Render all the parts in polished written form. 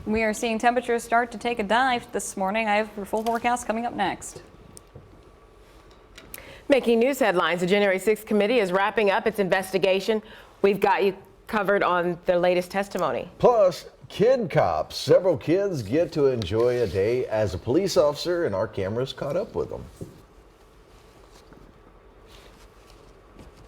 We are seeing temperatures start to take a dive this morning. I have your full forecast coming up next. Making news headlines, the January 6th committee is wrapping up its investigation. We've got you covered on the latest testimony. Plus, kid cops. Several kids get to enjoy a day as a police officer, and our cameras caught up with them.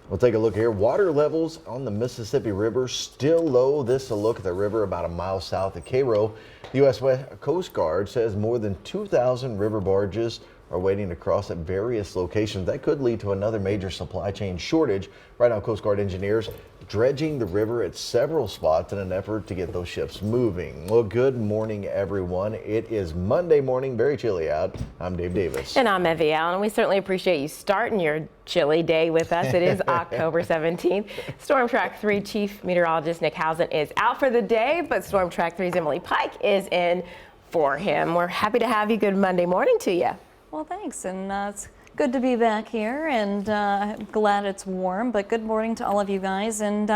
We'll take a look here. Water levels on the Mississippi River still low. This is a look at the river about a mile south of Cairo. The U.S. Coast Guard says more than 2,000 river barges are waiting to cross at various locations. That could lead to another major supply chain shortage. Right now, Coast Guard engineers dredging the river at several spots in an effort to get those ships moving. Well, good morning, everyone. It is Monday morning, very chilly out. I'm Dave Davis. And I'm Evie Allen, and we certainly appreciate you starting your chilly day with us. It is October 17th. Storm Track 3 Chief Meteorologist Nick Housen is out for the day, but Storm Track 3's Emily Pike is in for him. We're happy to have you. Good Monday morning to you. Well, thanks, and it's good to be back here, and glad it's warm, but good morning to all of you guys, and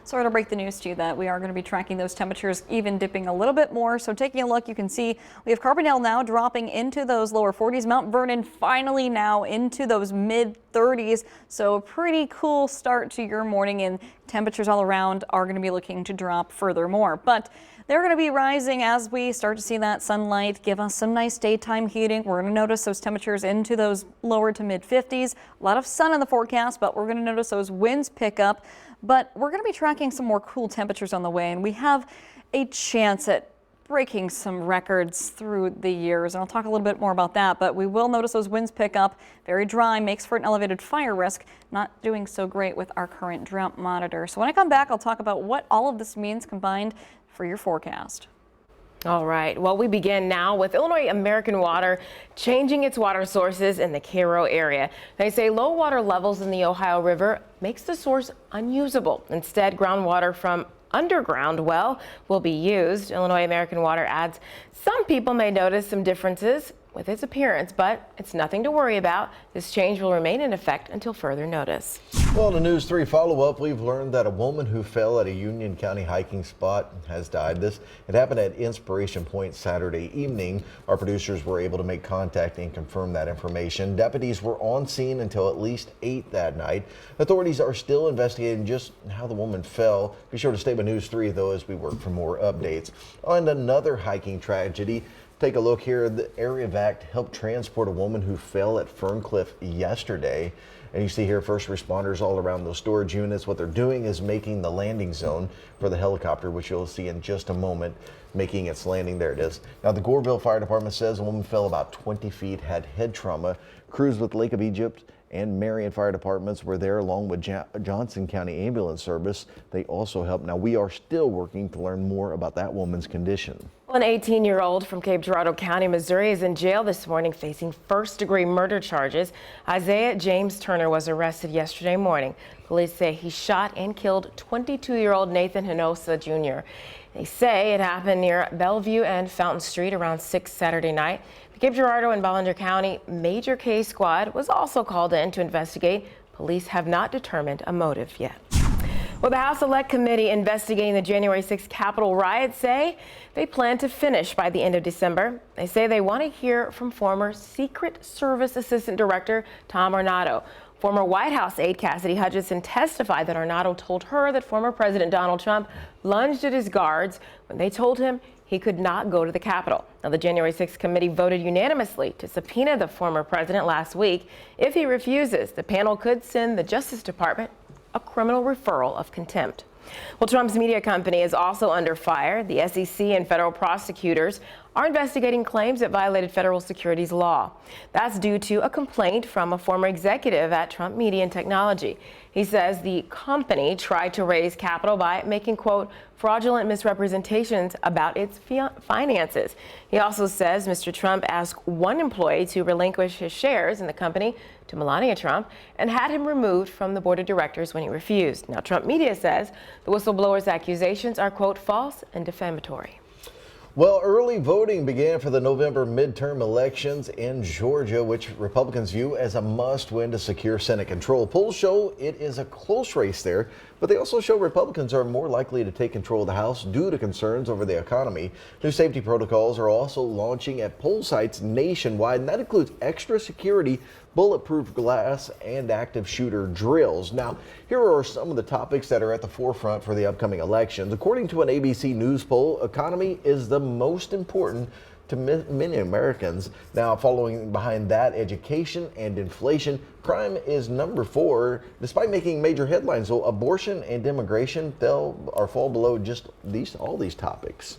sorry to break the news to you that we are going to be tracking those temperatures, even dipping a little bit more. So taking a look, you can see we have Carbondale now dropping into those lower 40s, Mount Vernon finally now into those mid 30s, so a pretty cool start to your morning, and temperatures all around are going to be looking to drop furthermore. But they're going to be rising as we start to see that sunlight give us some nice daytime heating. We're going to notice those temperatures into those lower to mid 50s. A lot of sun in the forecast, but we're going to notice those winds pick up. But we're going to be tracking some more cool temperatures on the way, and we have a chance at breaking some records through the years, and I'll talk a little bit more about that, but we will notice those winds pick up. Very dry, makes for an elevated fire risk. Not doing so great with our current drought monitor. So when I come back, I'll talk about what all of this means combined for your forecast. All right, well, we begin now with Illinois American Water changing its water sources in the Cairo area. They say low water levels in the Ohio River makes the source unusable. Instead, groundwater from underground well will be used. Illinois American Water adds some people may notice some differences with its appearance, but it's nothing to worry about. This change will remain in effect until further notice. Well, in the News 3 follow-up, we've learned that a woman who fell at a Union County hiking spot has died. It happened at Inspiration Point Saturday evening. Our producers were able to make contact and confirm that information. Deputies were on scene until at least 8 that night. Authorities are still investigating just how the woman fell. Be sure to stay with News 3, though, as we work for more updates. On another hiking tragedy, take a look here. The area vac helped transport a woman who fell at Ferncliff yesterday. And you see here first responders all around those storage units. What they're doing is making the landing zone for the helicopter, which you'll see in just a moment, making its landing. There it is. Now, the Goreville Fire Department says a woman fell about 20 feet, had head trauma. Crews with Lake of Egypt and Marion Fire Departments were there, along with Johnson County Ambulance Service. They also helped. Now, we are still working to learn more about that woman's condition. An 18-year-old from Cape Girardeau County, Missouri, is in jail this morning facing first-degree murder charges. Isaiah James Turner was arrested yesterday morning. Police say he shot and killed 22-year-old Nathan Hinosa Jr. They say it happened near Bellevue and Fountain Street around 6 Saturday night. The Cape Girardeau and Ballinger County Major Case Squad was also called in to investigate. Police have not determined a motive yet. Well, the House Select Committee investigating the January 6th Capitol riots say they plan to finish by the end of December. They say they want to hear from former Secret Service Assistant Director Tom Arnado. Former White House aide Cassidy Hutchinson testified that Arnado told her that former President Donald Trump lunged at his guards when they told him he could not go to the Capitol. Now, the January 6th committee voted unanimously to subpoena the former president last week. If he refuses, the panel could send the Justice Department a criminal referral of contempt. Well, Trump's media company is also under fire. The SEC and federal prosecutors are investigating claims that violated federal securities law. That's due to a complaint from a former executive at Trump Media and Technology. He says the company tried to raise capital by making, quote, fraudulent misrepresentations about its finances. He also says Mr. Trump asked one employee to relinquish his shares in the company to Melania Trump and had him removed from the board of directors when he refused. Now, Trump Media says the whistleblower's accusations are, quote, false and defamatory. Well, early voting began for the November midterm elections in Georgia, which Republicans view as a must-win to secure Senate control. Polls show it is a close race there, but they also show Republicans are more likely to take control of the House due to concerns over the economy. New safety protocols are also launching at poll sites nationwide, and that includes extra security, bulletproof glass, and active shooter drills. Now, here are some of the topics that are at the forefront for the upcoming elections. According to an ABC News poll, economy is the most important to many Americans. Now, following behind that, education and inflation. Crime is number 4, despite making major headlines. So abortion and immigration fall below just all these topics.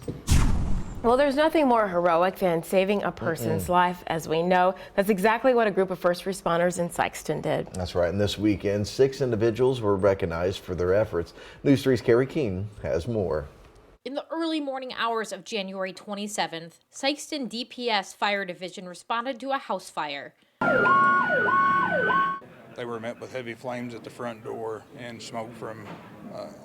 Well, there's nothing more heroic than saving a person's life, as we know. That's exactly what a group of first responders in Sikeston did. That's right. And this weekend, 6 individuals were recognized for their efforts. News 3's Carrie Keene has more. In the early morning hours of January 27th, Sikeston DPS Fire Division responded to a house fire. They were met with heavy flames at the front door and smoke from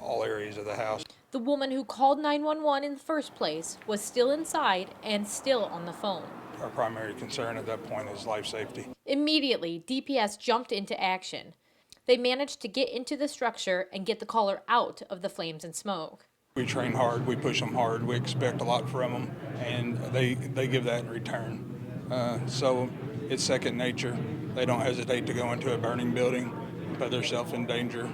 all areas of the house. The woman who called 911 in the first place was still inside and still on the phone. Our primary concern at that point is life safety. Immediately, DPS jumped into action. They managed to get into the structure and get the caller out of the flames and smoke. We train hard, we push them hard, we expect a lot from them, and they give that in return. So it's second nature. They don't hesitate to go into a burning building, put themselves in danger.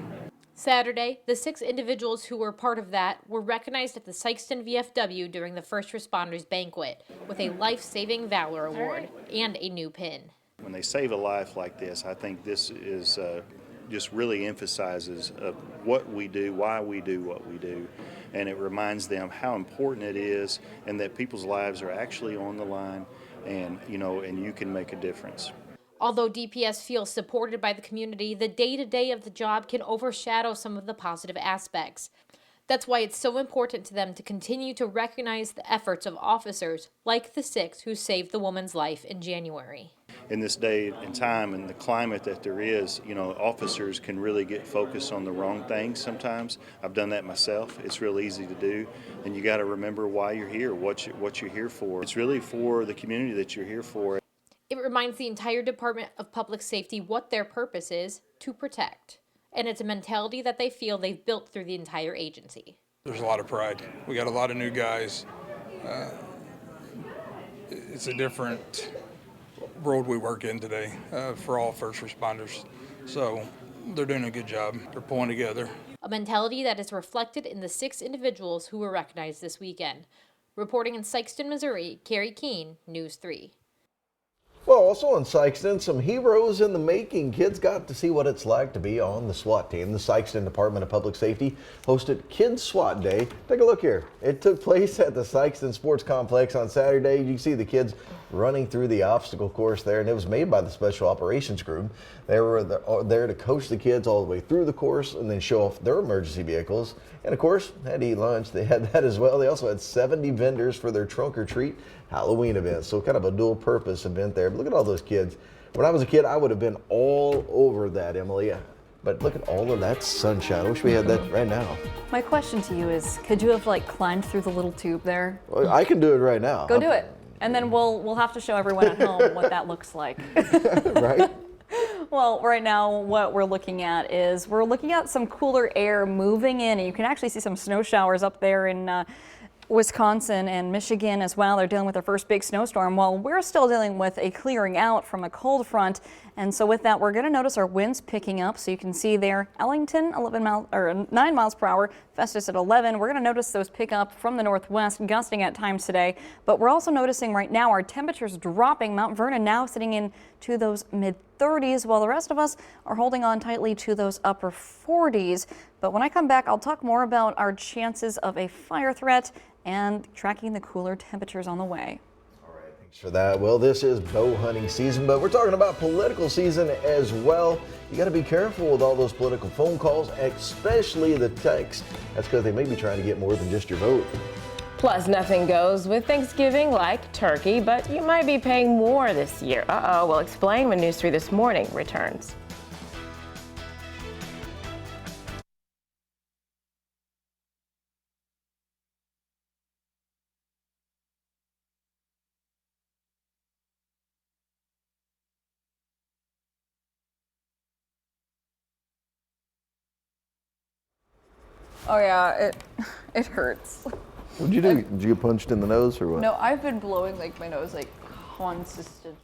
Saturday, the 6 individuals who were part of that were recognized at the Sikeston VFW during the First Responders Banquet with a Life-Saving Valor Award and a new pin. When they save a life like this, I think this is just really emphasizes what we do, why we do what we do, and it reminds them how important it is and that people's lives are actually on the line, and you can make a difference. Although DPS feels supported by the community, the day-to-day of the job can overshadow some of the positive aspects. That's why it's so important to them to continue to recognize the efforts of officers like the 6 who saved the woman's life in January. In this day and time and the climate that there is, officers can really get focused on the wrong things sometimes. I've done that myself. It's real easy to do, and you got to remember why you're here, what you're here for. It's really for the community that you're here for. It reminds the entire Department of Public Safety what their purpose is: to protect. And it's a mentality that they feel they've built through the entire agency. There's a lot of pride. We got a lot of new guys. It's a different world we work in today for all first responders. So they're doing a good job. They're pulling together. A mentality that is reflected in the 6 individuals who were recognized this weekend. Reporting in Sikeston, Missouri, Carrie Keene, News 3. Well, also in Sikeston, some heroes in the making. Kids got to see what it's like to be on the SWAT team. The Sikeston Department of Public Safety hosted Kids SWAT Day. Take a look here. It took place at the Sikeston Sports Complex on Saturday. You can see the kids running through the obstacle course there, and it was made by the Special Operations Group. They were there to coach the kids all the way through the course and then show off their emergency vehicles. And of course, had to eat lunch. They had that as well. They also had 70 vendors for their trunk or treat Halloween event. So kind of a dual purpose event there. But look at all those kids. When I was a kid, I would have been all over that, Emily. But look at all of that sunshine. I wish we had that right now. My question to you is, could you have climbed through the little tube there? Well, I can do it right now. Go do it. And then we'll have to show everyone at home what that looks like. Right? Well, right now what we're looking at some cooler air moving in, and you can actually see some snow showers up there in Wisconsin and Michigan as well. They're dealing with their first big snowstorm, while we're still dealing with a clearing out from a cold front. And so with that, we're going to notice our winds picking up. So you can see there, Ellington 9 miles per hour, Festus at 11. We're going to notice those pick up from the northwest, gusting at times today. But we're also noticing right now our temperatures dropping. Mount Vernon now sitting into those mid-30s, while the rest of us are holding on tightly to those upper 40s. But when I come back, I'll talk more about our chances of a fire threat and tracking the cooler temperatures on the way. All right, thanks for that. Well, this is bow hunting season, but we're talking about political season as well. You got to be careful with all those political phone calls, especially the texts. That's because they may be trying to get more than just your vote. Plus, nothing goes with Thanksgiving like turkey, but you might be paying more this year. We'll explain when News 3 This Morning returns. Oh yeah, it hurts. What'd you do? Did you get punched in the nose or what? No, I've been blowing like my nose like consistently.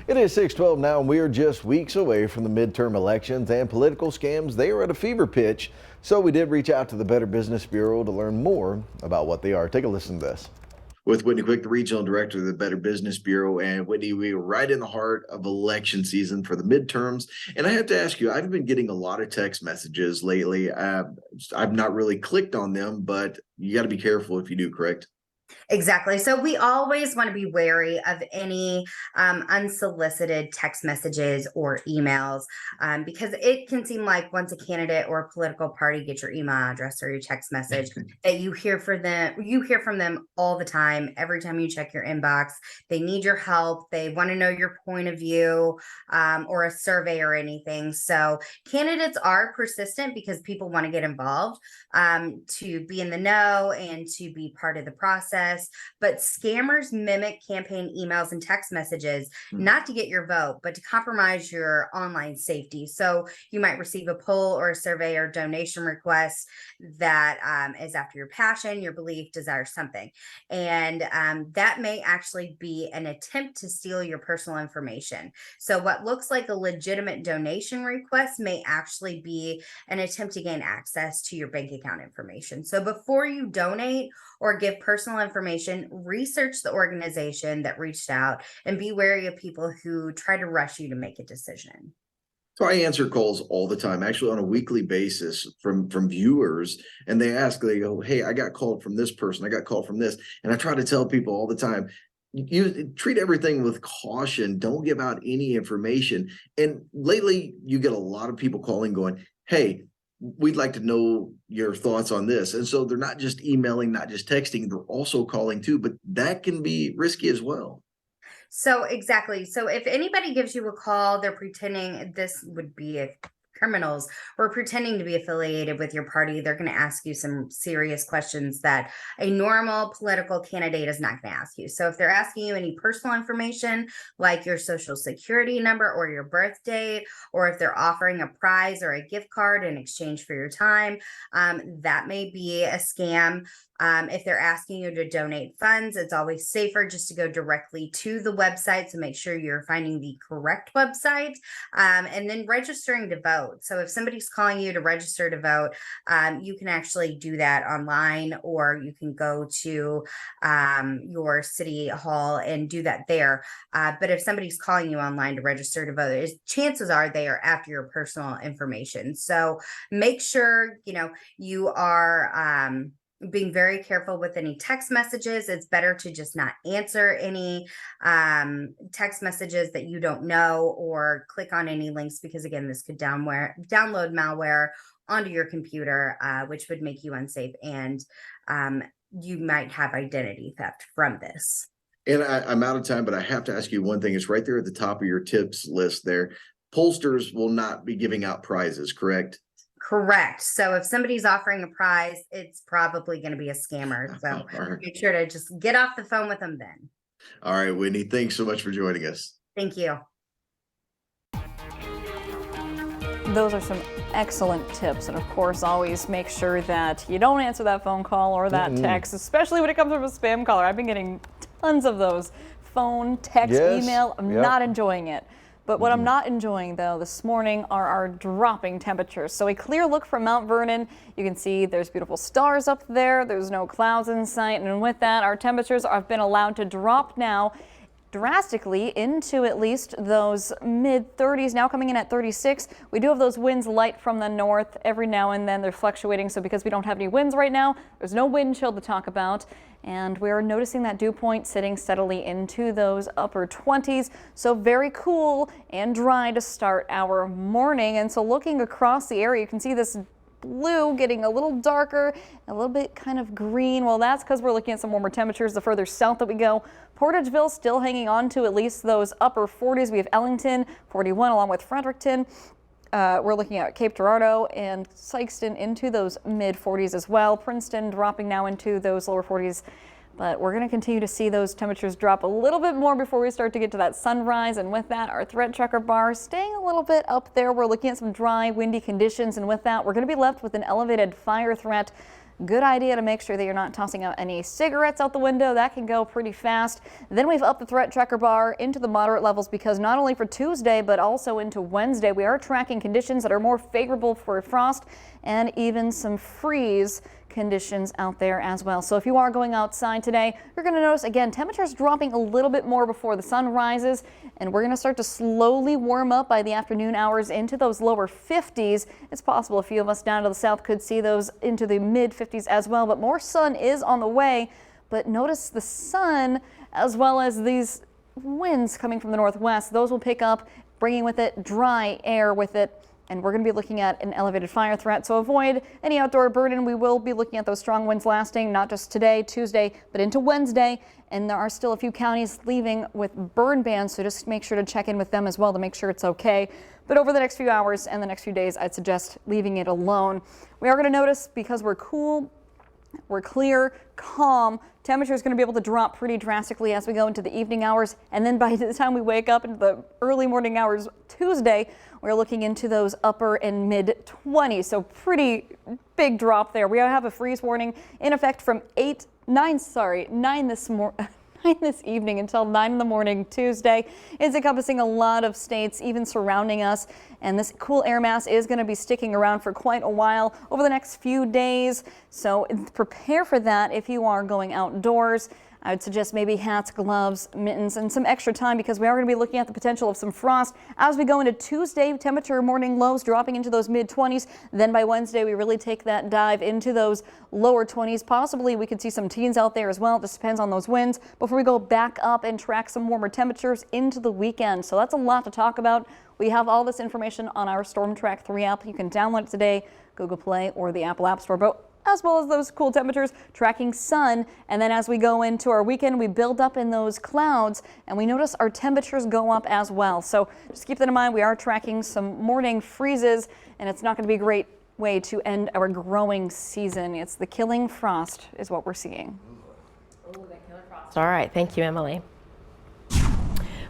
It is 6:12 now, and we are just weeks away from the midterm elections, and political scams, they are at a fever pitch. So we did reach out to the Better Business Bureau to learn more about what they are. Take a listen to this. With Whitney Quick, the regional director of the Better Business Bureau. And Whitney, we are right in the heart of election season for the midterms. And I have to ask you, I've been getting a lot of text messages lately. I've not really clicked on them, but you got to be careful if you do, correct? Exactly. So we always want to be wary of any unsolicited text messages or emails because it can seem like once a candidate or a political party gets your email address or your text message that you hear from them all the time. Every time you check your inbox, they need your help. They want to know your point of view or a survey or anything. So candidates are persistent because people want to get involved to be in the know and to be part of the process. But scammers mimic campaign emails and text messages, not to get your vote, but to compromise your online safety. So you might receive a poll or a survey or donation request that is after your passion, your belief, desire, something. And that may actually be an attempt to steal your personal information. So what looks like a legitimate donation request may actually be an attempt to gain access to your bank account information. So before you donate or give personal information, research the organization that reached out and be wary of people who try to rush you to make a decision. So I answer calls all the time, actually on a weekly basis from viewers, and they go, "Hey, I got called from this person, I got called from this," and I try to tell people all the time, you treat everything with caution. Don't give out any information. And lately, you get a lot of people calling, going, "Hey, we'd like to know your thoughts on this," and so they're not just emailing, not just texting, they're also calling too. But that can be risky as well. So exactly. So if anybody gives you a call, they're pretending this would be a criminals or pretending to be affiliated with your party. They're going to ask you some serious questions that a normal political candidate is not going to ask you. So if they're asking you any personal information like your social security number or your birth date, or if they're offering a prize or a gift card in exchange for your time, that may be a scam. If they're asking you to donate funds, it's always safer just to go directly to the website. So make sure you're finding the correct website, and then registering to vote. So if somebody's calling you to register to vote, you can actually do that online, or you can go to your city hall and do that there. But if somebody's calling you online to register to vote, chances are they are after your personal information. So make sure, you are being very careful with any text messages. It's better to just not answer any text messages that you don't know, or click on any links, because again, this could download malware onto your computer, which would make you unsafe, and you might have identity theft from this. And I'm out of time, but I have to ask you one thing. It's right there at the top of your tips list there. Pollsters will not be giving out prizes, correct? Correct. So if somebody's offering a prize, it's probably going to be a scammer. So make sure to just get off the phone with them then. All right, Whitney, thanks so much for joining us. Thank you. Those are some excellent tips. And of course, always make sure that you don't answer that phone call or that text, especially when it comes from a spam caller. I've been getting tons of those. Phone, text, email. I'm not enjoying it. But what I'm not enjoying, though, this morning are our dropping temperatures. So a clear look from Mount Vernon. You can see there's beautiful stars up there. There's no clouds in sight. And with that, our temperatures have been allowed to drop now drastically into at least those mid 30s, now coming in at 36. We do have those winds light from the north. Every now and then they're fluctuating. So because we don't have any winds right now, there's no wind chill to talk about. And we're noticing that dew point sitting steadily into those upper 20s. So very cool and dry to start our morning. And so looking across the area, you can see this blue getting a little darker, a little bit kind of green. Well, that's because we're looking at some warmer temperatures the further south that we go. Portageville still hanging on to at least those upper 40s. We have Ellington, 41, along with Fredericton. We're looking at Cape Girardeau and Sykeston into those mid 40s as well. Princeton dropping now into those lower 40s. But we're going to continue to see those temperatures drop a little bit more before we start to get to that sunrise. And with that, our threat checker bar staying a little bit up there. We're looking at some dry, windy conditions. And with that, we're going to be left with an elevated fire threat. Good idea to make sure that you're not tossing out any cigarettes out the window. That can go pretty fast. Then we've upped the threat tracker bar into the moderate levels, because not only for Tuesday, but also into Wednesday, we are tracking conditions that are more favorable for frost and even some freeze conditions out there as well. So if you are going outside today, you're going to notice again temperatures dropping a little bit more before the sun rises, and we're going to start to slowly warm up by the afternoon hours into those lower 50s. It's possible a few of us down to the south could see those into the mid 50s as well, but more sun is on the way. But notice the sun as well as these winds coming from the northwest. Those will pick up, bringing with it dry air with it. And we're going to be looking at an elevated fire threat. So avoid any outdoor burden. We will be looking at those strong winds lasting not just today, Tuesday, but into Wednesday. And there are still a few counties leaving with burn bans. So just make sure to check in with them as well to make sure it's okay. But over the next few hours and the next few days, I'd suggest leaving it alone. We are going to notice, because we're cool, we're clear, calm, temperature is going to be able to drop pretty drastically as we go into the evening hours. And then by the time we wake up into the early morning hours Tuesday, we're looking into those upper and mid 20s. So pretty big drop there. We have a freeze warning in effect from 9 this evening until 9 in the morning Tuesday. It's encompassing a lot of states, even surrounding us. And this cool air mass is going to be sticking around for quite a while over the next few days. So prepare for that if you are going outdoors. I would suggest maybe hats, gloves, mittens, and some extra time, because we are going to be looking at the potential of some frost as we go into Tuesday. Temperature morning lows dropping into those mid 20s. Then by Wednesday, we really take that dive into those lower 20s. Possibly we could see some teens out there as well. It just depends on those winds before we go back up and track some warmer temperatures into the weekend. So that's a lot to talk about. We have all this information on our Storm Track 3 app. You can download it today, Google Play or the Apple App Store. But as well as those cool temperatures, tracking sun. And then as we go into our weekend, we build up in those clouds and we notice our temperatures go up as well. So just keep that in mind. We are tracking some morning freezes, and it's not going to be a great way to end our growing season. It's the killing frost is what we're seeing. All right, thank you, Emily.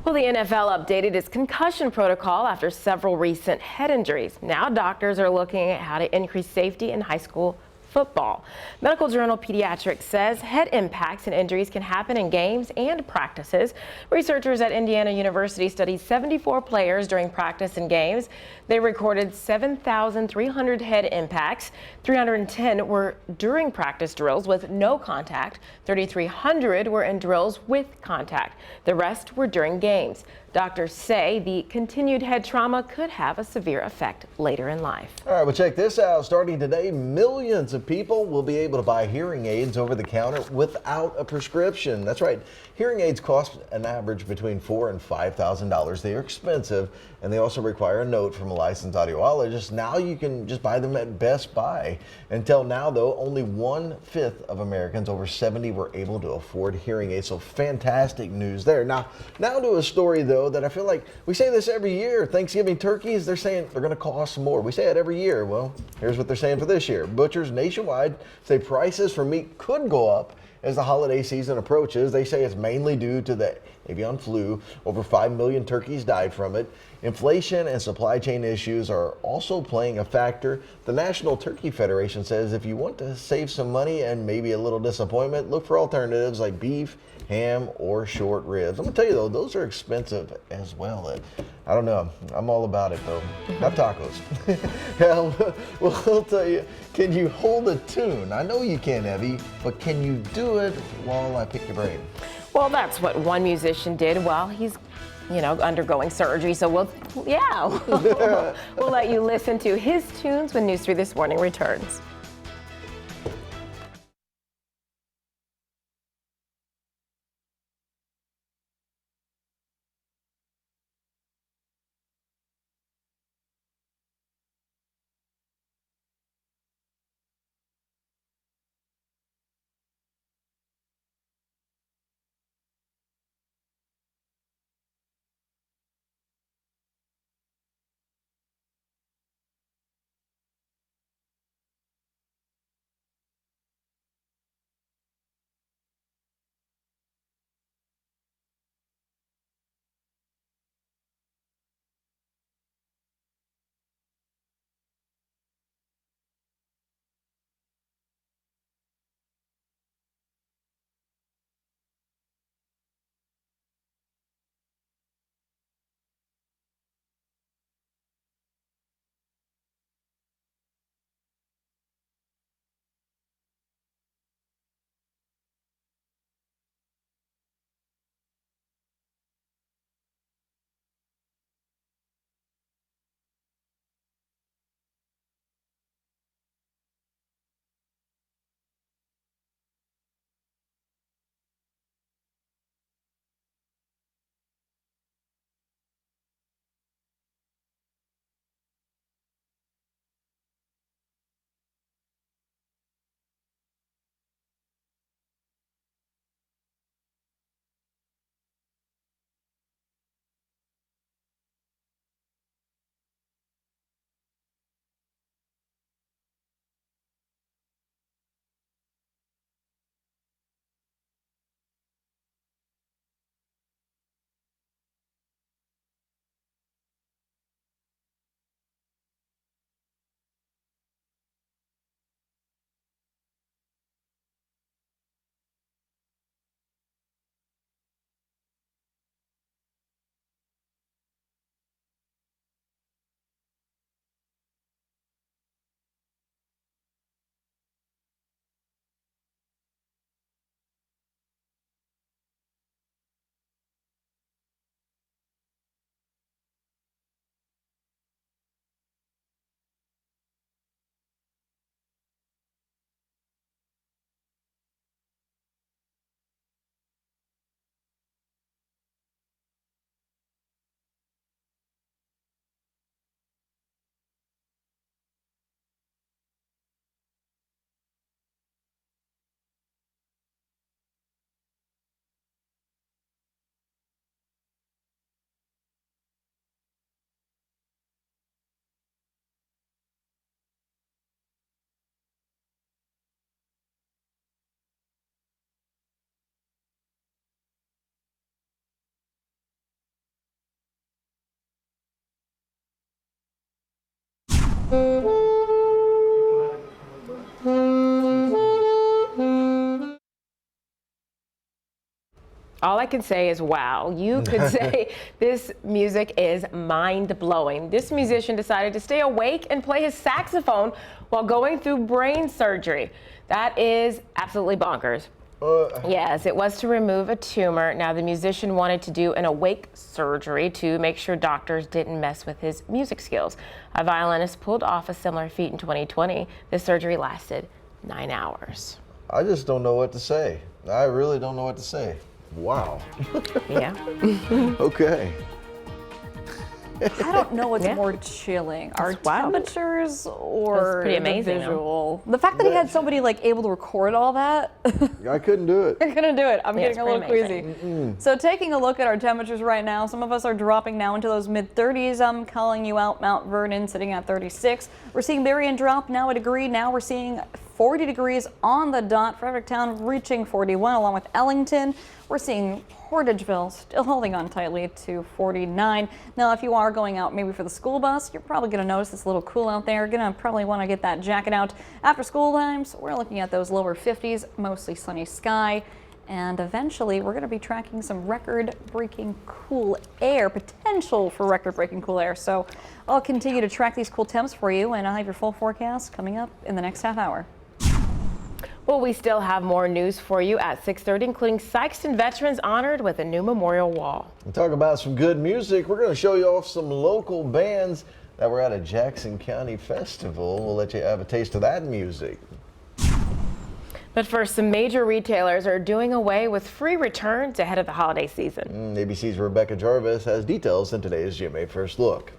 Well, the NFL updated its concussion protocol after several recent head injuries. Now doctors are looking at how to increase safety in high school football. Medical Journal Pediatrics says head impacts and injuries can happen in games and practices. Researchers at Indiana University studied 74 players during practice and games. They recorded 7,300 head impacts. 310 were during practice drills with no contact. 3,300 were in drills with contact. The rest were during games. Doctors say the continued head trauma could have a severe effect later in life. All right, well, check this out. Starting today, millions of people will be able to buy hearing aids over the counter without a prescription. That's right. Hearing aids cost an average between $4,000 and $5,000. They are expensive, and they also require a note from a licensed audiologist. Now you can just buy them at Best Buy. Until now, though, only 1/5 of Americans over 70 were able to afford hearing aids. So fantastic news there. Now to a story, though, that I feel like we say this every year. Thanksgiving turkeys, they're saying they're going to cost more. We say it every year. Well, here's what they're saying for this year. Butchers nationwide say prices for meat could go up as the holiday season approaches. They say it's mainly due to the avian flu. Over 5 million turkeys died from it. Inflation and supply chain issues are also playing a factor. The National Turkey Federation says if you want to save some money and maybe a little disappointment, look for alternatives like beef, ham, or short ribs. I'm gonna tell you though, those are expensive as well. I don't know. I'm all about it though. Not tacos. Well, I'll tell you, can you hold a tune? I know you can, Evie, but can you do it while I pick your brain? Well, that's what one musician did while he's, undergoing surgery. So we'll let you listen to his tunes when News 3 This Morning returns. All I can say is wow. You could say this music is mind-blowing. This musician decided to stay awake and play his saxophone while going through brain surgery. That is absolutely bonkers. Yes, it was to remove a tumor. Now, the musician wanted to do an awake surgery to make sure doctors didn't mess with his music skills. A violinist pulled off a similar feat in 2020. The surgery lasted 9 hours. I just don't know what to say. I really don't know what to say. Wow. Yeah. Okay. I don't know what's more chilling, our wild. temperatures or pretty the amazing, though. visual. The fact that he had somebody like able to record all that. I couldn't do it. I couldn't do it. I'm Yeah, getting a it's little pretty queasy. So taking a look at our temperatures right now, some of us are dropping now into those mid-30s. I'm calling you out. Mount Vernon sitting at 36. We're seeing Berrien drop now a degree. Now we're seeing 40 degrees on the dot. Fredericktown reaching 41 along with Ellington. We're seeing Portageville still holding on tightly to 49. Now, if you are going out maybe for the school bus, you're probably going to notice it's a little cool out there. You're going to probably want to get that jacket out. After school times, we're looking at those lower 50s, mostly sunny sky. And eventually, we're going to be tracking some record-breaking cool air, potential for record-breaking cool air. So I'll continue to track these cool temps for you, and I'll have your full forecast coming up in the next half hour. Well, we still have more news for you at 6:30, including Sykeston veterans honored with a new memorial wall. And talk about some good music. We're going to show you off some local bands that were at a Jackson County festival. We'll let you have a taste of that music. But first, some major retailers are doing away with free returns ahead of the holiday season. ABC's Rebecca Jarvis has details in today's GMA First Look.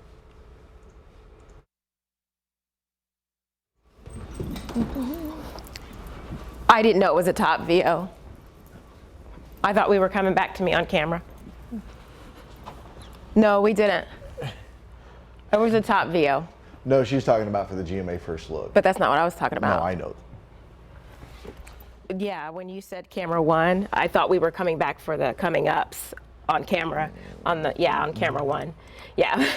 I didn't know it was a top VO. I thought we were coming back to me on camera. No, we didn't. It was a top VO. No, she's talking about for the GMA First Look. But that's not what I was talking about. No, I know. Yeah, when you said camera one, I thought we were coming back for the coming ups on camera. On camera one. Yeah.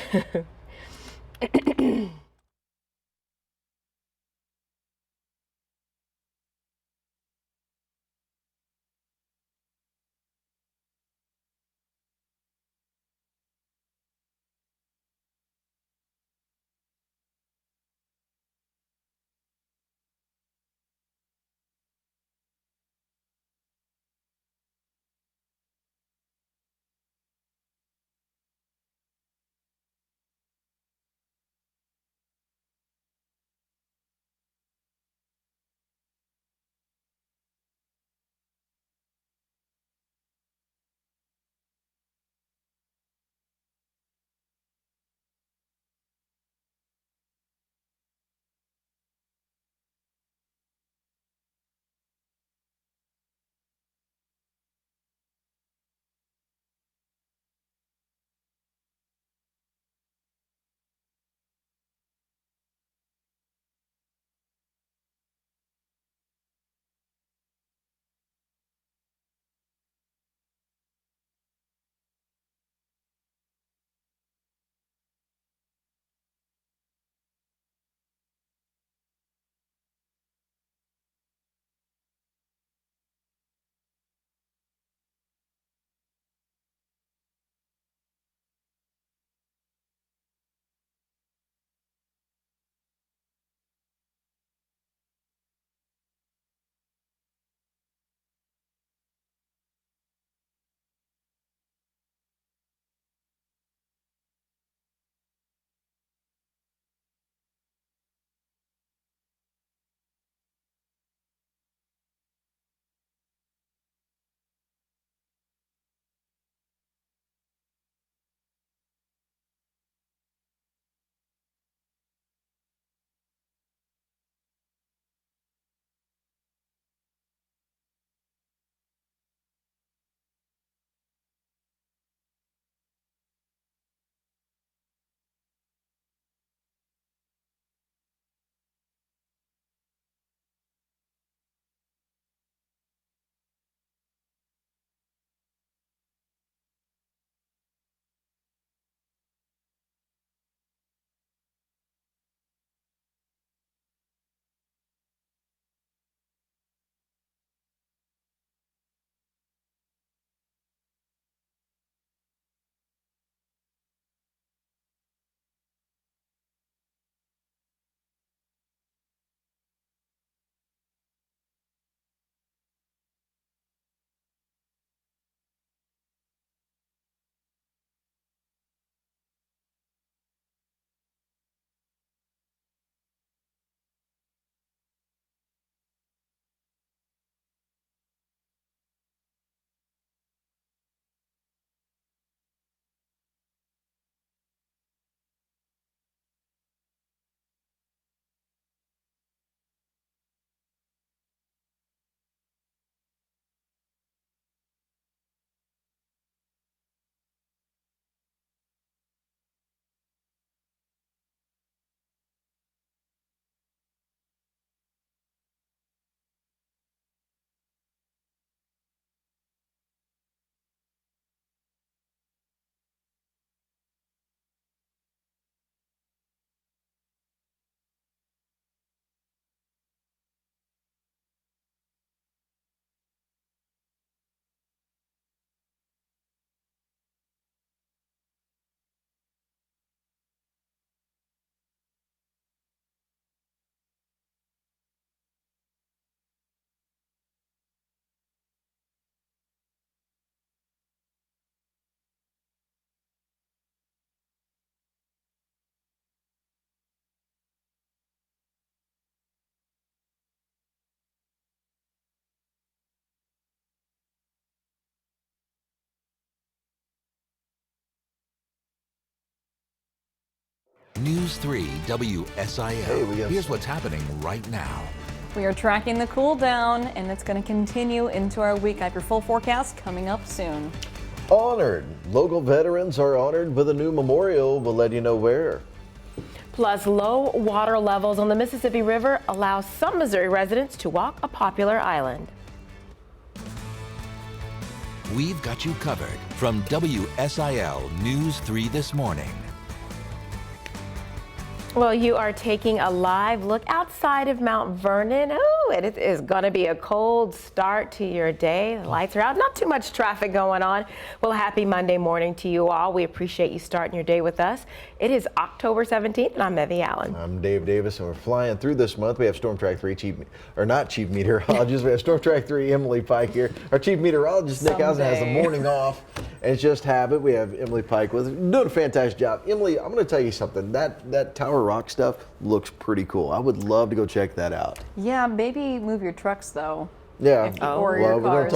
News 3 WSIL. Here's what's happening right now. We are tracking the cool down, and it's going to continue into our week. I have your full forecast coming up soon. Honored. Local veterans are honored with a new memorial. We'll let you know where. Plus, low water levels on the Mississippi River allow some Missouri residents to walk a popular island. We've got you covered from WSIL News 3 this morning. Well, you are taking a live look outside of Mount Vernon. Oh, it is going to be a cold start to your day. The lights are out. Not too much traffic going on. Well, happy Monday morning to you all. We appreciate you starting your day with us. It is October 17th, and I'm Evie Allen. I'm Dave Davis, and we're flying through this month. We have Storm Track 3 chief meteorologist. We have Storm Track 3 Emily Pike here. Our chief meteorologist, Nick Housen, has the morning off. And it's just habit. We have Emily Pike with us, doing a fantastic job. Emily, I'm going to tell you something. That Tower Rock stuff looks pretty cool. I would love to go check that out. Yeah, maybe move your trucks though. Yeah. Or your cars. We're going to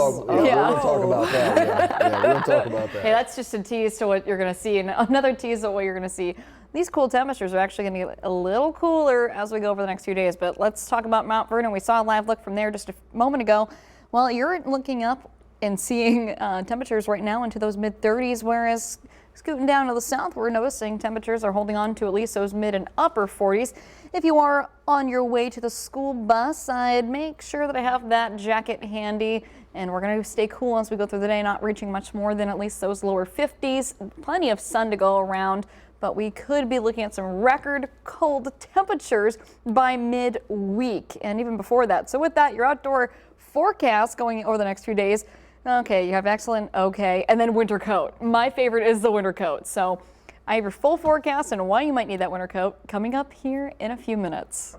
talk about that. Yeah, we're going to talk about that. Hey, that's just a tease to what you're going to see, and another tease of what you're going to see. These cool temperatures are actually going to get a little cooler as we go over the next few days. But let's talk about Mount Vernon. We saw a live look from there just a moment ago. Well, you're looking up and seeing temperatures right now into those mid-30s, whereas scooting down to the south, we're noticing temperatures are holding on to at least those mid and upper 40s. If you are on your way to the school bus, I'd make sure that I have that jacket handy, and we're going to stay cool as we go through the day, not reaching much more than at least those lower 50s. Plenty of sun to go around, but we could be looking at some record cold temperatures by midweek and even before that. So with that, your outdoor forecast going over the next few days. Okay, you have excellent, okay, and then winter coat. My favorite is the winter coat. So I have your full forecast and why you might need that winter coat coming up here in a few minutes.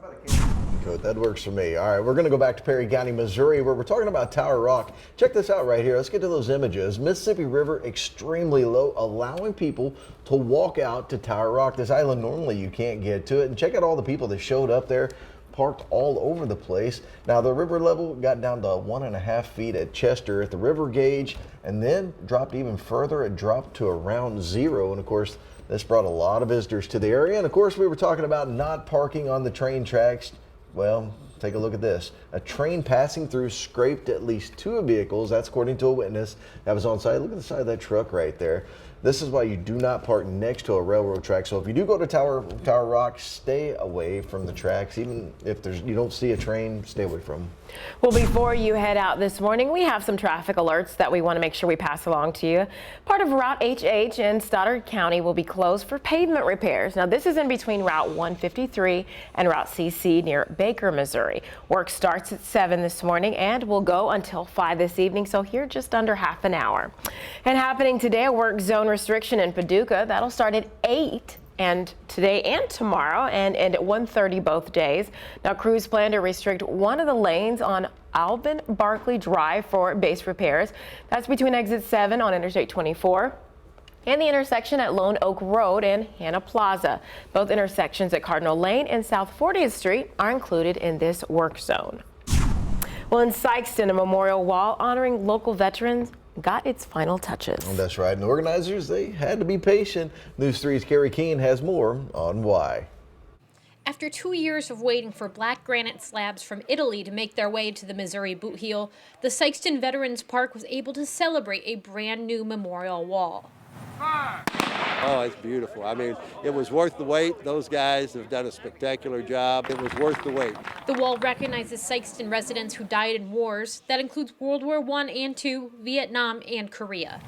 Coat, that works for me. All right, we're going to go back to Perry County, Missouri, where we're talking about Tower Rock. Check this out right here. Let's get to those images. Mississippi River extremely low, allowing people to walk out to Tower Rock. This island, normally you can't get to it. And check out all the people that showed up there, parked all over the place. Now the river level got down to 1.5 feet at Chester at the river gauge, and then dropped even further. It dropped to around 0, and of course this brought a lot of visitors to the area. And of course we were talking about not parking on the train tracks. Well, take a look at this. A train passing through scraped at least 2 vehicles. That's according to a witness that was on site. Look at the side of that truck right there. This is why you do not park next to a railroad track. So if you do go to Tower Rock, stay away from the tracks. Even if you don't see a train, stay away from them. Well, before you head out this morning, we have some traffic alerts that we want to make sure we pass along to you. Part of Route HH in Stoddard County will be closed for pavement repairs. Now, this is in between Route 153 and Route CC near Baker, Missouri. Work starts at 7 this morning and will go until 5 this evening, so here just under half an hour. And happening today, a work zone restriction in Paducah. That'll start at 8 and today and tomorrow and end at 1:30 both days. Now crews plan to restrict one of the lanes on Alvin Barkley Drive for base repairs. That's between exit 7 on Interstate 24 and the intersection at Lone Oak Road and Hannah Plaza. Both intersections at Cardinal Lane and South 40th Street are included in this work zone. Well, in Sykeston, a memorial wall honoring local veterans got its final touches. Well, that's right. And the organizers, they had to be patient. News 3's Carrie Keene has more on why. After 2 years of waiting for black granite slabs from Italy to make their way to the Missouri boot heel, the Sykeston Veterans Park was able to celebrate a brand new memorial wall. Oh, it's beautiful. I mean, it was worth the wait. Those guys have done a spectacular job. It was worth the wait. The wall recognizes Sykeston residents who died in wars. That includes World War I and II, Vietnam, and Korea.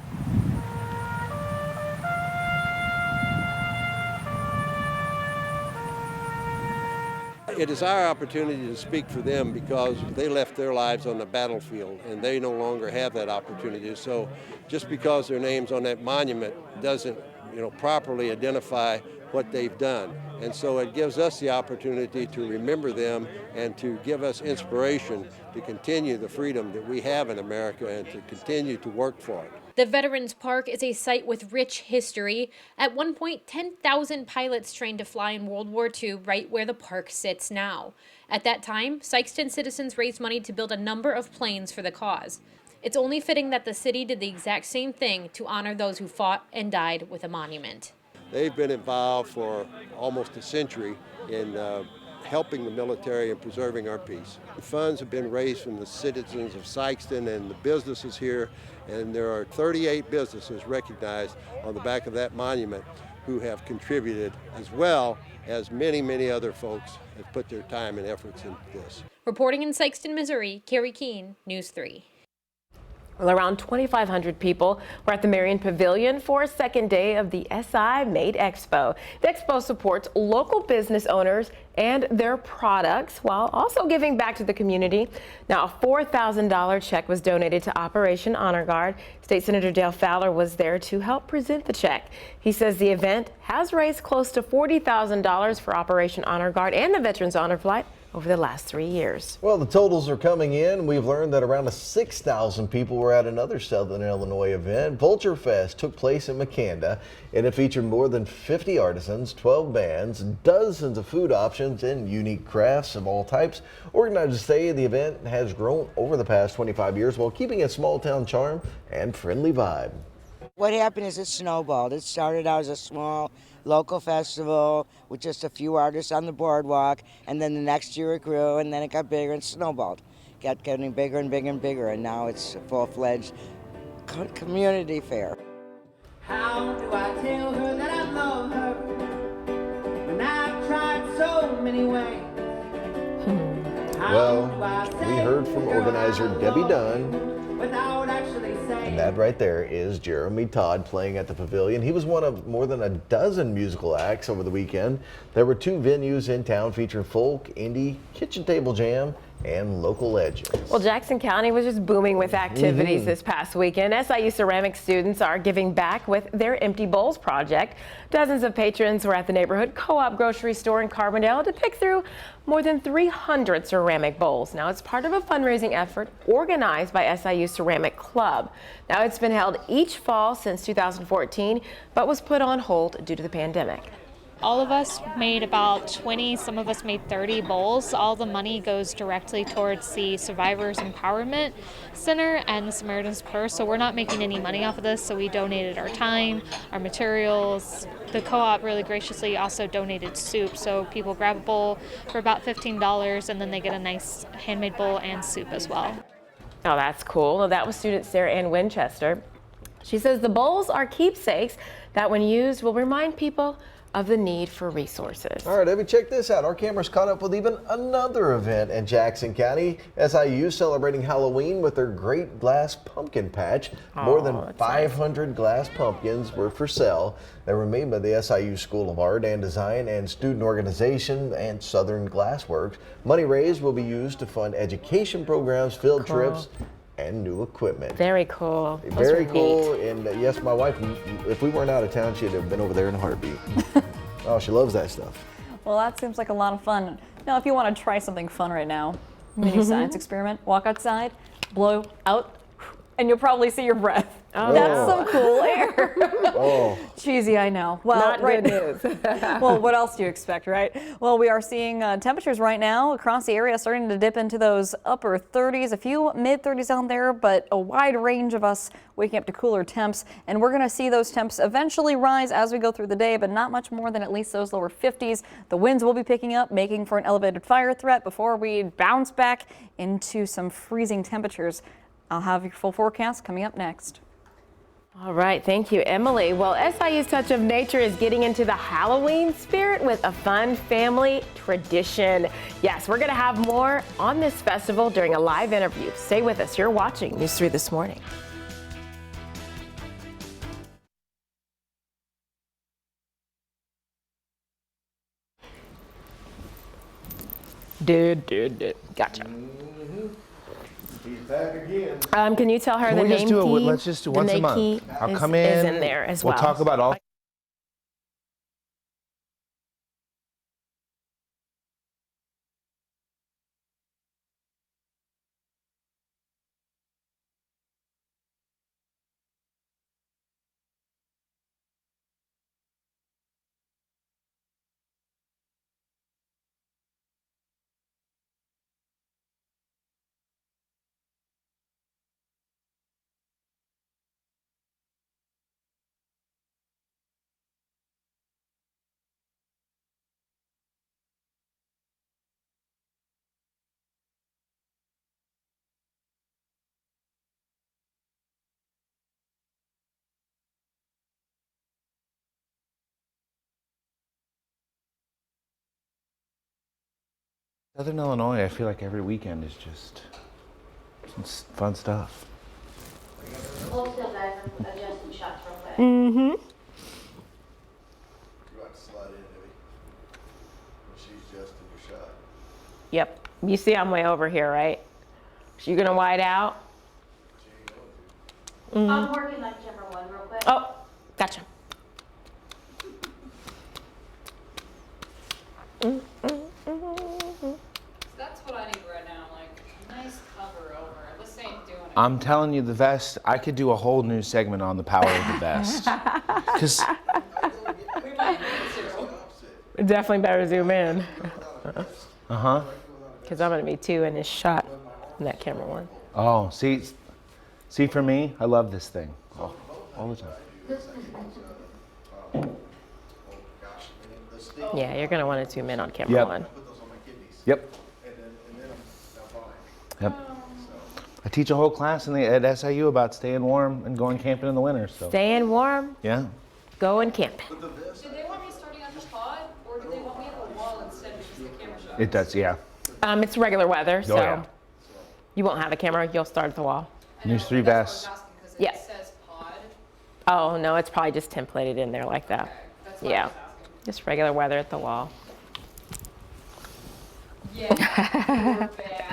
It is our opportunity to speak for them because they left their lives on the battlefield and they no longer have that opportunity. So just because their name's on that monument doesn't, properly identify what they've done. And so it gives us the opportunity to remember them and to give us inspiration to continue the freedom that we have in America and to continue to work for it. The Veterans Park is a site with rich history. At one point, 10,000 pilots trained to fly in World War II right where the park sits now. At that time, Sykeston citizens raised money to build a number of planes for the cause. It's only fitting that the city did the exact same thing to honor those who fought and died with a monument. they've been involved for almost a century in helping the military and preserving our peace. The funds have been raised from the citizens of Sikeston and the businesses here, and there are 38 businesses recognized on the back of that monument who have contributed, as well as many, many other folks have put their time and efforts into this. Reporting in Sikeston, Missouri, Carrie Keene, News 3. Well, around 2,500 people were at the Marion Pavilion for a second day of the SI Made Expo. The expo supports local business owners and their products while also giving back to the community. Now, a $4,000 check was donated to Operation Honor Guard. State Senator Dale Fowler was there to help present the check. He says the event has raised close to $40,000 for Operation Honor Guard and the Veterans Honor Flight over the last 3 years. Well, the totals are coming in. We've learned that around 6,000 people were at another Southern Illinois event. Vulture Fest took place in McKanda, and it featured more than 50 artisans, 12 bands, dozens of food options, and unique crafts of all types. Organizers say the event has grown over the past 25 years while keeping its small town charm and friendly vibe. What happened is it snowballed. It started out as a small local festival with just a few artists on the boardwalk, and then the next year it grew, and then it got bigger and snowballed. Kept getting bigger and bigger and bigger, and now it's a full-fledged community fair. How do I tell her that I love her when I've tried so many ways? Well, we heard from organizer Debbie Dunn. And that right there is Jeremy Todd playing at the pavilion. He was one of more than a dozen musical acts over the weekend. There were 2 venues in town featuring folk, indie, kitchen table jam, and local legends. Well, Jackson County was just booming with activities this past weekend. SIU ceramic students are giving back with their Empty Bowls project. Dozens of patrons were at the neighborhood co-op grocery store in Carbondale to pick through more than 300 ceramic bowls. Now, it's part of a fundraising effort organized by SIU Ceramic Club. Now, it's been held each fall since 2014, but was put on hold due to the pandemic. All of us made about 20, some of us made 30 bowls. All the money goes directly towards the Survivors Empowerment Center and the Samaritan's Purse, so we're not making any money off of this, so we donated our time, our materials. The co-op really graciously also donated soup, so people grab a bowl for about $15 and then they get a nice handmade bowl and soup as well. Oh, that's cool. Well, that was student Sarah Ann Winchester. She says the bowls are keepsakes that when used will remind people of the need for resources. All right, Debbie, check this out. Our cameras caught up with even another event in Jackson County. SIU celebrating Halloween with their Great Glass Pumpkin Patch. More than 500 glass pumpkins were for sale. They were made by the SIU School of Art and Design and Student Organization and Southern Glassworks. Money raised will be used to fund education programs, field trips, and new equipment. Very cool. Very cool. And yes, my wife, if we weren't out of town, she'd have been over there in a heartbeat. Oh, she loves that stuff. Well, that seems like a lot of fun. Now, if you want to try something fun right now, mini science experiment, walk outside, blow out, and you'll probably see your breath. Oh. That's some cool air. Oh. Cheesy, I know. Well, Not good news. Well, what else do you expect, right? Well, we are seeing temperatures right now across the area starting to dip into those upper 30s, a few mid 30s out there, but a wide range of us waking up to cooler temps. And we're going to see those temps eventually rise as we go through the day, but not much more than at least those lower 50s. The winds will be picking up, making for an elevated fire threat before we bounce back into some freezing temperatures. I'll have your full forecast coming up next. All right, thank you, Emily. Well, SIU's Touch of Nature is getting into the Halloween spirit with a fun family tradition. Yes, we're going to have more on this festival during a live interview. Stay with us. You're watching News 3 This Morning. Gotcha. He's back again. Can you tell her Can the we name just do it? key? Let's just do once a month. Key I'll is, come in. is in there as well. We'll talk about all. Southern Illinois, I feel like every weekend is just some fun stuff. Hold still, guys. I'm adjusting shots real quick. Mm-hmm. You want to slide in, Debbie? She's just in your shot. Yep. You see I'm way over here, right? So you're gonna wide out? I'm working on camera one real quick. Oh, gotcha. That's what I need right now, like a nice cover over. This ain't doing it. I'm telling you, the vest, I could do a whole new segment on the power of the vest. Because We might need to. Definitely better zoom in. Uh-huh. Because I'm gonna be 2 in this shot in that camera one. Oh, see for me, I love this thing all the time. Yeah, you're gonna want to zoom in on camera one. Yep. Yep. I teach a whole class at SIU about staying warm and going camping in the winter. So. Staying warm, Yeah. going camping. Did they want me starting at the pod, or did they want me at the wall instead of just the camera shot? It does, yeah. It's regular weather, so yeah. you won't have a camera. You'll start at the wall. Use 3 vests. Yeah. It says pod. Oh no, it's probably just templated in there like that. That's what I Yeah, was asking. just regular weather at the wall. Yeah, you're bad.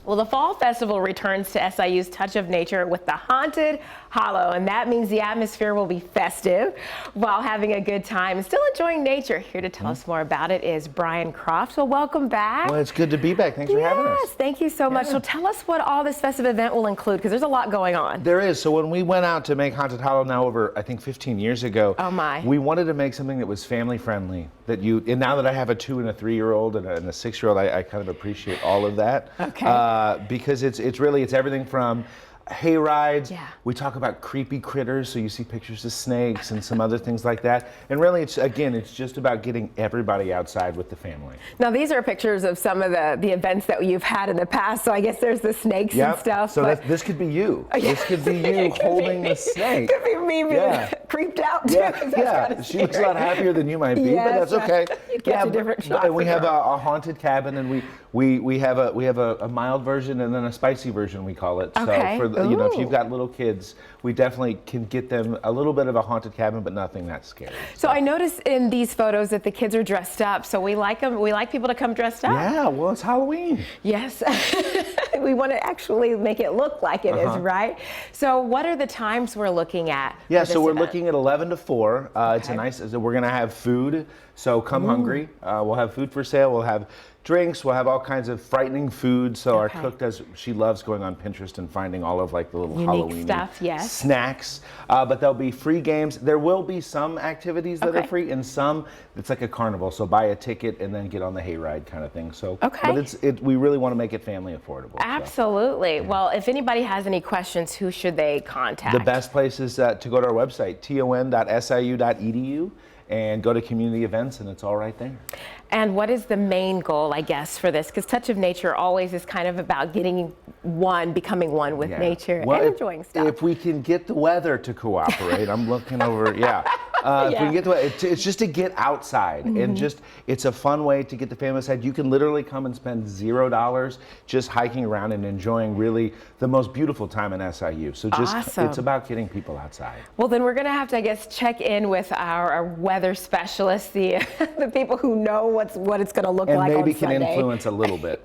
Well, the Fall Festival returns to SIU's Touch of Nature with the Haunted Hollow, and that means the atmosphere will be festive while having a good time and still enjoying nature. Here to tell us more about it is Brian Croft. So welcome back. Well, it's good to be back. Thanks for having us. Yes, thank you so much. So tell us what all this festive event will include, because there's a lot going on. There is. So when we went out to make Haunted Hollow now over, I think, 15 years ago, Oh my. we wanted to make something that was family friendly. And now that I have a 2- and a 3-year-old and a 6-year-old, I kind of appreciate all of that. Okay. Because it's everything from hay rides. Yeah. We talk about creepy critters, so you see pictures of snakes and some other things like that. And really, it's just about getting everybody outside with the family. Now, these are pictures of some of the events that you've had in the past. So I guess there's the snakes and stuff. So this could be you. This could be you holding the snake. Could be me being creeped out too. Yeah. She looks a lot happier than you might be, Yes, but that's okay. you'd catch a different shot And we for have sure. a haunted cabin, and we have a mild version and then a spicy version, we call it. Okay. So if Ooh. you've got little kids, we definitely can get them a little bit of a haunted cabin, but nothing that scary. So I noticed in these photos that the kids are dressed up. So we like them. We like people to come dressed up. Yeah, well, it's Halloween. Yes. We want to actually make it look like it is, right? So what are the times we're looking at? Yeah, for so this we're event? looking at 11 to 4. It's a nice, we're going to have food, so come hungry. We'll have food for sale. We'll have drinks. We'll have all kinds of frightening food. So our cook she loves going on Pinterest and finding all of like the little Unique Halloween stuff, yes. snacks. But there'll be free games. There will be some activities that are free and some it's like a carnival. So buy a ticket and then get on the hayride kind of thing. So, but we really want to make it family affordable. Absolutely. Well, if anybody has any questions, who should they contact? The best place is to go to our website, ton.siu.edu, and go to community events, and it's all right there. And what is the main goal, I guess, for this? Because Touch of Nature always is kind of about becoming one with nature and enjoying stuff. If we can get the weather to cooperate, I'm looking over, If we can get it's just to get outside and it's a fun way to get the family outside. You can literally come and spend $0 just hiking around and enjoying really the most beautiful time in SIU. So it's about getting people outside. Well, then we're going to have to, I guess, check in with our weather specialists, the people who know what it's going to look like on Sunday. And maybe can influence a little bit.